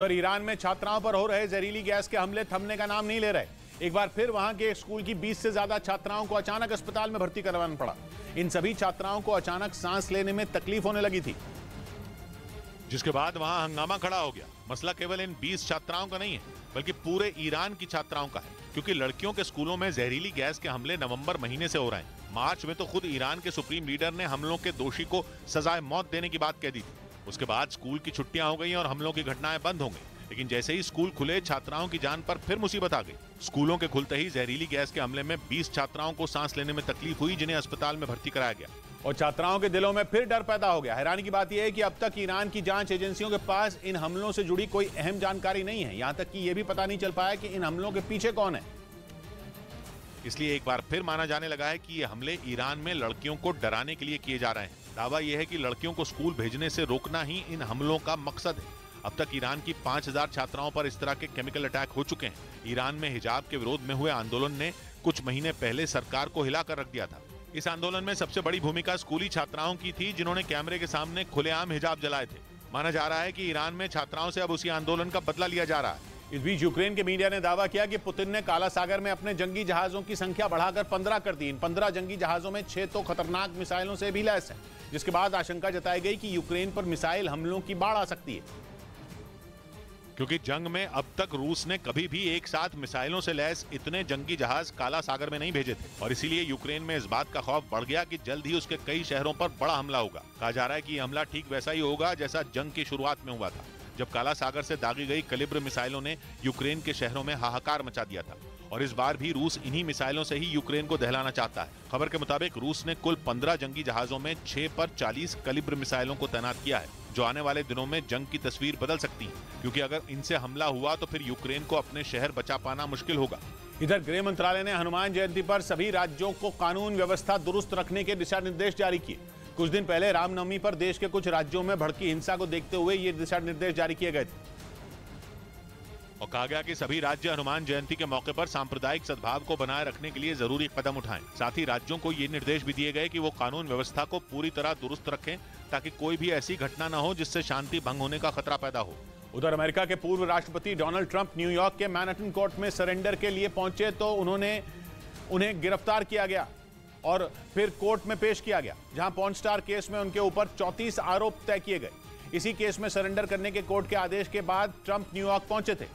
और ईरान में छात्राओं पर हो रहे जहरीली गैस के हमले थमने का नाम नहीं ले रहे। एक बार फिर वहां के स्कूल की 20 से ज्यादा छात्राओं को अचानक अस्पताल में भर्ती करवाना पड़ा। इन सभी छात्राओं को अचानक सांस लेने में तकलीफ होने लगी थी, जिसके बाद वहां हंगामा खड़ा हो गया। मसला केवल इन 20 छात्राओं का नहीं है, बल्कि पूरे ईरान की छात्राओं का है, क्योंकि लड़कियों के स्कूलों में जहरीली गैस के हमले नवंबर महीने से हो रहे हैं। मार्च में तो खुद ईरान के सुप्रीम लीडर ने हमलों के दोषी को सजाए मौत देने की बात कह दी थी। उसके बाद स्कूल की छुट्टियां हो गई और हमलों की घटनाएं बंद हो गई। लेकिन जैसे ही स्कूल खुले, छात्राओं की जान पर फिर मुसीबत आ गई। स्कूलों के खुलते ही जहरीली गैस के हमले में 20 छात्राओं को सांस लेने में तकलीफ हुई, जिन्हें अस्पताल में भर्ती कराया गया और छात्राओं के दिलों में फिर डर पैदा हो गया। हैरानी की बात यह है कि अब तक ईरान की जांच एजेंसियों के पास इन हमलों से जुड़ी कोई अहम जानकारी नहीं है। यहां तक कि यह भी पता नहीं चल पाया कि इन हमलों के पीछे कौन है। इसलिए एक बार फिर माना जाने लगा है कि ये हमले ईरान में लड़कियों को डराने के लिए किए जा रहे हैं। दावा यह है कि लड़कियों को स्कूल भेजने से रोकना ही इन हमलों का मकसद है। अब तक ईरान की 5000 छात्राओं पर इस तरह के केमिकल अटैक हो चुके हैं। ईरान में हिजाब के विरोध में हुए आंदोलन ने कुछ महीने पहले सरकार को हिलाकर रख दिया था। इस आंदोलन में सबसे बड़ी भूमिका स्कूली छात्राओं की थी, जिन्होंने कैमरे के सामने खुलेआम हिजाब जलाए थे। माना जा रहा है कि ईरान में छात्राओं से अब उसी आंदोलन का बदला लिया जा रहा है। इस बीच यूक्रेन के मीडिया ने दावा किया कि पुतिन ने काला सागर में अपने जंगी जहाजों की संख्या बढ़ाकर 15 कर दी। इन 15 जंगी जहाजों में 6 तो खतरनाक मिसाइलों से भी लैस हैं, जिसके बाद आशंका जताई गई कि यूक्रेन पर मिसाइल हमलों की बाढ़ आ सकती है, क्योंकि जंग में अब तक रूस ने कभी भी एक साथ मिसाइलों से लैस इतने जंगी जहाज काला सागर में नहीं भेजे थे। और इसीलिए यूक्रेन में इस बात का खौफ बढ़ गया कि जल्द ही उसके कई शहरों पर बड़ा हमला होगा। कहा जा रहा है कि यह हमला ठीक वैसा ही होगा जैसा जंग की शुरुआत में हुआ था, जब काला सागर से दागी गई कलिब्र मिसाइलों ने यूक्रेन के शहरों में हाहाकार मचा दिया था। और इस बार भी रूस इन्हीं मिसाइलों से ही यूक्रेन को दहलाना चाहता है। खबर के मुताबिक रूस ने कुल 15 जंगी जहाजों में 6 पर 40 कलिब्र मिसाइलों को तैनात किया है, जो आने वाले दिनों में जंग की तस्वीर बदल सकती है, क्योंकि अगर इनसे हमला हुआ तो फिर यूक्रेन को अपने शहर बचा पाना मुश्किल होगा। इधर गृह मंत्रालय ने हनुमान जयंती पर सभी राज्यों को कानून व्यवस्था दुरुस्त रखने के दिशा निर्देश जारी किए। कुछ दिन पहले रामनवमी पर देश के कुछ राज्यों में भड़की हिंसा को देखते हुए ये दिशा निर्देश जारी किए गए थे और कहा गया कि सभी राज्य हनुमान जयंती के मौके पर सांप्रदायिक सद्भाव को बनाए रखने के लिए जरूरी कदम उठाएं। साथ ही राज्यों को ये निर्देश भी दिए गए कि वो कानून व्यवस्था को पूरी तरह दुरुस्त रखें, ताकि कोई भी ऐसी घटना न हो जिससे शांति भंग होने का खतरा पैदा हो। उधर अमेरिका के पूर्व राष्ट्रपति डोनाल्ड ट्रंप न्यूयॉर्क के मैनहट्टन कोर्ट में सरेंडर के लिए पहुंचे तो उन्हें गिरफ्तार किया गया और फिर कोर्ट में पेश किया गया, जहां पॉर्न स्टार केस में उनके ऊपर 34 आरोप तय किए गए। इसी केस में सरेंडर करने के कोर्ट के आदेश के बाद ट्रंप न्यूयॉर्क पहुंचे थे,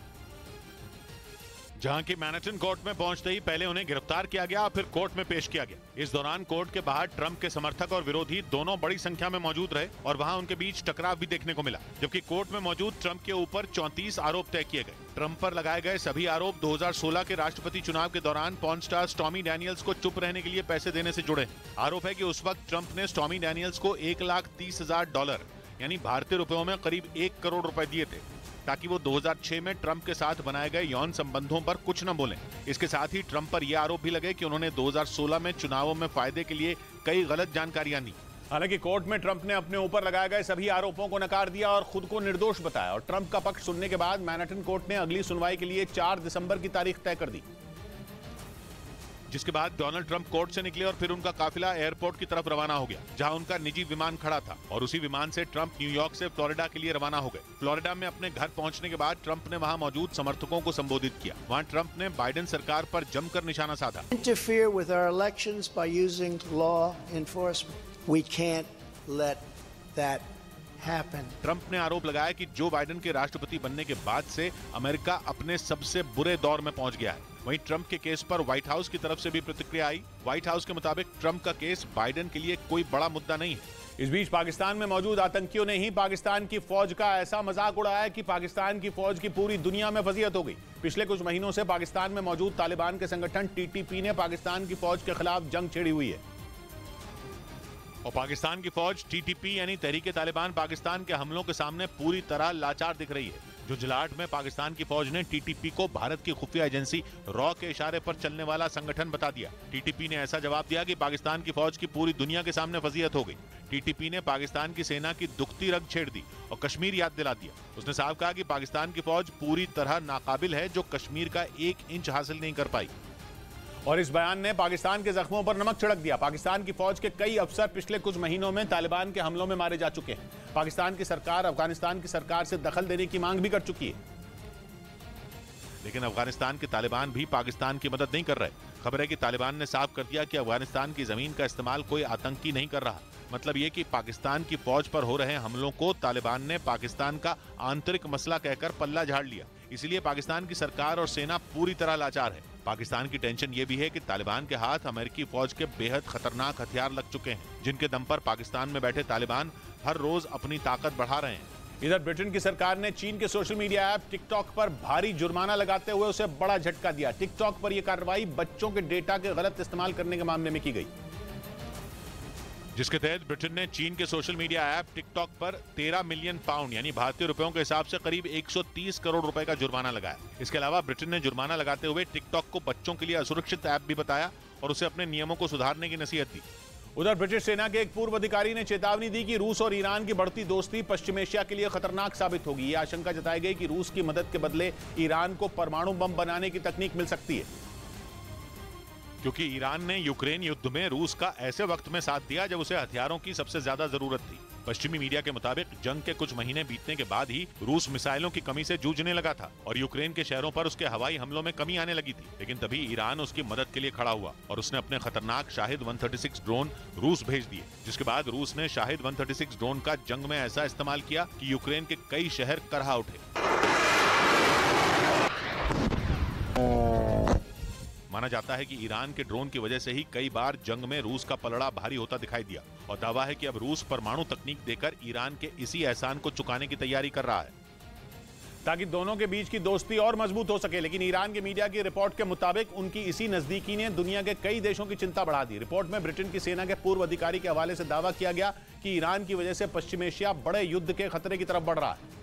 जहां की मैनहट्टन कोर्ट में पहुंचते ही पहले उन्हें गिरफ्तार किया गया और फिर कोर्ट में पेश किया गया। इस दौरान कोर्ट के बाहर ट्रंप के समर्थक और विरोधी दोनों बड़ी संख्या में मौजूद रहे और वहां उनके बीच टकराव भी देखने को मिला, जबकि कोर्ट में मौजूद ट्रंप के ऊपर 34 आरोप तय किए गए। ट्रंप पर लगाए गए सभी आरोप 2016 के राष्ट्रपति चुनाव के दौरान पॉर्न स्टार स्टॉर्मी डैनियल्स को चुप रहने के लिए पैसे देने से जुड़े। आरोप है कि उस वक्त ट्रंप ने स्टॉर्मी डैनियल्स को $1,30,000 यानी भारतीय रुपयों में करीब 1 करोड़ रुपए दिए थे, ताकि वो 2006 में ट्रंप के साथ बनाए गए यौन संबंधों पर कुछ न बोलें। इसके साथ ही ट्रंप पर यह आरोप भी लगे कि उन्होंने 2016 में चुनावों में फायदे के लिए कई गलत जानकारियां दी। हालांकि कोर्ट में ट्रंप ने अपने ऊपर लगाए गए सभी आरोपों को नकार दिया और खुद को निर्दोष बताया। और ट्रंप का पक्ष सुनने के बाद मैनहट्टन कोर्ट ने अगली सुनवाई के लिए 4 दिसंबर की तारीख तय कर दी, जिसके बाद डोनाल्ड ट्रंप कोर्ट से निकले और फिर उनका काफिला एयरपोर्ट की तरफ रवाना हो गया, जहां उनका निजी विमान खड़ा था। और उसी विमान से ट्रंप न्यूयॉर्क से फ्लोरिडा के लिए रवाना हो गए। फ्लोरिडा में अपने घर पहुंचने के बाद ट्रंप ने वहां मौजूद समर्थकों को संबोधित किया। वहां ट्रंप ने बाइडेन सरकार पर जमकर निशाना साधा। Interfere with our elections by using law enforcement. We can't let that happen. Trump ने आरोप लगाया कि जो बाइडेन के राष्ट्रपति बनने के बाद से अमेरिका अपने सबसे बुरे दौर में पहुंच गया है। वहीं ट्रंप के केस पर व्हाइट हाउस की तरफ से भी प्रतिक्रिया आई। व्हाइट हाउस के मुताबिक ट्रंप का केस बाइडेन के लिए कोई बड़ा मुद्दा नहीं है। इस बीच पाकिस्तान में मौजूद आतंकियों ने ही पाकिस्तान की फौज का ऐसा मजाक उड़ाया कि पाकिस्तान की फौज की पूरी दुनिया में फजीहत हो गई। पिछले कुछ महीनों से पाकिस्तान में मौजूद तालिबान के संगठन टीटीपी ने पाकिस्तान की फौज के खिलाफ जंग छेड़ी हुई है और पाकिस्तान की फौज टीटीपी यानी तहरीके तालिबान पाकिस्तान के हमलों के सामने पूरी तरह लाचार दिख रही है। जुजलाट में पाकिस्तान की फौज ने टीटीपी को भारत की खुफिया एजेंसी रॉ के इशारे पर चलने वाला संगठन बता दिया। टीटीपी ने ऐसा जवाब दिया कि पाकिस्तान की फौज की पूरी दुनिया के सामने फजीहत हो गई। टीटीपी ने पाकिस्तान की सेना की दुखती रग छेड़ दी और कश्मीर याद दिला दिया। उसने साफ कहा कि पाकिस्तान की फौज पूरी तरह नाकाबिल है, जो कश्मीर का 1 इंच हासिल नहीं कर पाई। और इस बयान ने पाकिस्तान के जख्मों पर नमक छिड़क दिया। पाकिस्तान की फौज के कई अफसर पिछले कुछ महीनों में तालिबान के हमलों में मारे जा चुके हैं। पाकिस्तान की सरकार अफगानिस्तान की सरकार से दखल देने की मांग भी कर चुकी है। लेकिन अफगानिस्तान के तालिबान भी पाकिस्तान की मदद नहीं कर रहे। खबर है कि तालिबान ने साफ कर दिया कि अफगानिस्तान की जमीन का इस्तेमाल कोई आतंकी नहीं कर रहा। मतलब ये कि पाकिस्तान की फौज पर हो रहे हमलों को तालिबान ने पाकिस्तान का आंतरिक मसला कहकर पल्ला झाड़ लिया। इसलिए पाकिस्तान की सरकार और सेना पूरी तरह लाचार है। पाकिस्तान की टेंशन ये भी है कि तालिबान के हाथ अमेरिकी फौज के बेहद खतरनाक हथियार लग चुके हैं, जिनके दम पर पाकिस्तान में बैठे तालिबान हर रोज अपनी ताकत बढ़ा रहे हैं। इधर ब्रिटेन की सरकार ने चीन के सोशल मीडिया ऐप टिकटॉक पर भारी जुर्माना लगाते हुए उसे बड़ा झटका दिया। टिकटॉक पर यह कार्रवाई बच्चों के डेटा के गलत इस्तेमाल करने के मामले में की गई, जिसके तहत ब्रिटेन ने चीन के सोशल मीडिया ऐप टिकटॉक पर 13 मिलियन पाउंड यानी भारतीय रुपयों के हिसाब से करीब 130 करोड़ रुपए का जुर्माना लगाया। इसके अलावा ब्रिटेन ने जुर्माना लगाते हुए टिकटॉक को बच्चों के लिए असुरक्षित ऐप भी बताया और उसे अपने नियमों को सुधारने की नसीहत दी। उधर ब्रिटिश सेना के एक पूर्व अधिकारी ने चेतावनी दी कि रूस और ईरान की बढ़ती दोस्ती पश्चिम एशिया के लिए खतरनाक साबित होगी। यह आशंका जताई गई कि रूस की मदद के बदले ईरान को परमाणु बम बनाने की तकनीक मिल सकती है, क्योंकि ईरान ने यूक्रेन युद्ध में रूस का ऐसे वक्त में साथ दिया जब उसे हथियारों की सबसे ज्यादा जरूरत थी। पश्चिमी मीडिया के मुताबिक जंग के कुछ महीने बीतने के बाद ही रूस मिसाइलों की कमी से जूझने लगा था और यूक्रेन के शहरों पर उसके हवाई हमलों में कमी आने लगी थी। लेकिन तभी ईरान उसकी मदद के लिए खड़ा हुआ और उसने अपने खतरनाक शाहिद 136 ड्रोन रूस भेज दिए, जिसके बाद रूस ने शाहिद 136 ड्रोन का जंग में ऐसा इस्तेमाल किया कि यूक्रेन के कई शहर करहा उठे। माना जाता है कि ईरान के ड्रोन की वजह से ही कई बार जंग में रूस का पलड़ा भारी होता दिखाई दिया और दावा है कि अब रूस परमाणु तकनीक देकर ईरान के इसी एहसान को चुकाने की तैयारी कर रहा है, ताकि दोनों के बीच की दोस्ती और मजबूत हो सके। लेकिन ईरान के मीडिया की रिपोर्ट के मुताबिक उनकी इसी नजदीकी ने दुनिया के कई देशों की चिंता बढ़ा दी। रिपोर्ट में ब्रिटेन की सेना के पूर्व अधिकारी के हवाले से दावा किया गया कि ईरान की वजह से पश्चिम एशिया बड़े युद्ध के खतरे की तरफ बढ़ रहा है,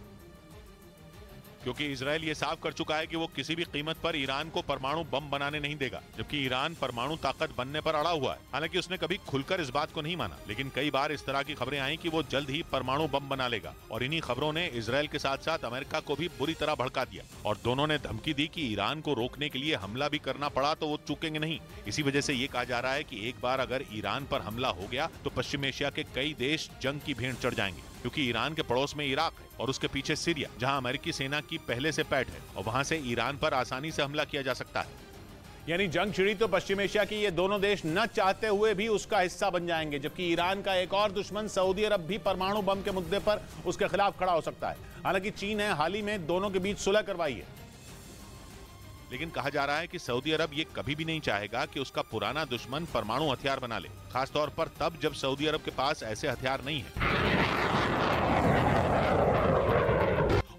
क्योंकि इजरायल ये साफ कर चुका है कि वो किसी भी कीमत पर ईरान को परमाणु बम बनाने नहीं देगा, जबकि ईरान परमाणु ताकत बनने पर अड़ा हुआ है। हालांकि उसने कभी खुलकर इस बात को नहीं माना, लेकिन कई बार इस तरह की खबरें आई कि वो जल्द ही परमाणु बम बना लेगा और इन्हीं खबरों ने इजरायल के साथ साथ अमेरिका को भी बुरी तरह भड़का दिया और दोनों ने धमकी दी कि ईरान को रोकने के लिए हमला भी करना पड़ा तो वो चूकेंगे नहीं। इसी वजह से ये कहा जा रहा है कि एक बार अगर ईरान पर हमला हो गया तो पश्चिम एशिया के कई देश जंग की भेंट चढ़ जाएंगे, क्योंकि ईरान के पड़ोस में इराक है और उसके पीछे सीरिया, जहां अमेरिकी सेना की पहले से पैठ है और वहां से ईरान पर आसानी से हमला किया जा सकता है। यानी जंग छिड़ी तो पश्चिम एशिया की ये दोनों देश न चाहते हुए भी उसका हिस्सा बन जाएंगे, जबकि ईरान का एक और दुश्मन सऊदी अरब भी परमाणु बम के मुद्दे पर उसके खिलाफ खड़ा हो सकता है। हालांकि चीन ने हाल ही में दोनों के बीच सुलह करवाई है, लेकिन कहा जा रहा है कि सऊदी अरब ये कभी भी नहीं चाहेगा कि उसका पुराना दुश्मन परमाणु हथियार बना ले, खासतौर पर तब जब सऊदी अरब के पास ऐसे हथियार नहीं है।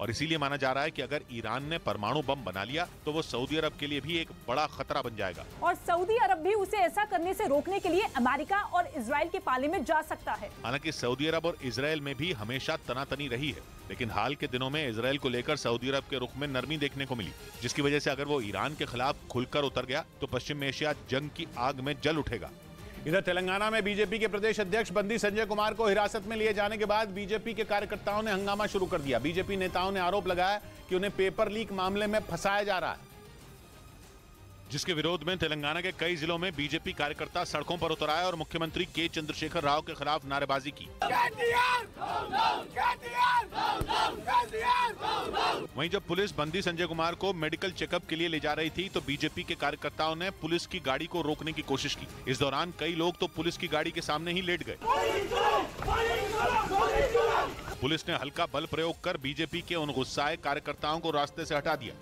और इसीलिए माना जा रहा है कि अगर ईरान ने परमाणु बम बना लिया तो वो सऊदी अरब के लिए भी एक बड़ा खतरा बन जाएगा और सऊदी अरब भी उसे ऐसा करने से रोकने के लिए अमेरिका और इजराइल के पाले में जा सकता है। हालांकि सऊदी अरब और इजराइल में भी हमेशा तनातनी रही है, लेकिन हाल के दिनों में इजराइल को लेकर सऊदी अरब के रुख में नरमी देखने को मिली, जिसकी वजह से अगर वो ईरान के खिलाफ खुलकर उतर गया तो पश्चिम एशिया जंग की आग में जल उठेगा। इधर तेलंगाना में बीजेपी के प्रदेश अध्यक्ष बंदी संजय कुमार को हिरासत में लिए जाने के बाद बीजेपी के कार्यकर्ताओं ने हंगामा शुरू कर दिया। बीजेपी नेताओं ने आरोप लगाया कि उन्हें पेपर लीक मामले में फंसाया जा रहा है, जिसके विरोध में तेलंगाना के कई जिलों में बीजेपी कार्यकर्ता सड़कों पर उतर आए और मुख्यमंत्री के चंद्रशेखर राव के खिलाफ नारेबाजी की। वहीं जब पुलिस बंदी संजय कुमार को मेडिकल चेकअप के लिए ले जा रही थी तो बीजेपी के कार्यकर्ताओं ने पुलिस की गाड़ी को रोकने की कोशिश की। इस दौरान कई लोग तो पुलिस की गाड़ी के सामने ही लेट गए। पुलिस ने हल्का बल प्रयोग कर बीजेपी के उन गुस्साए कार्यकर्ताओं को रास्ते से हटा दिया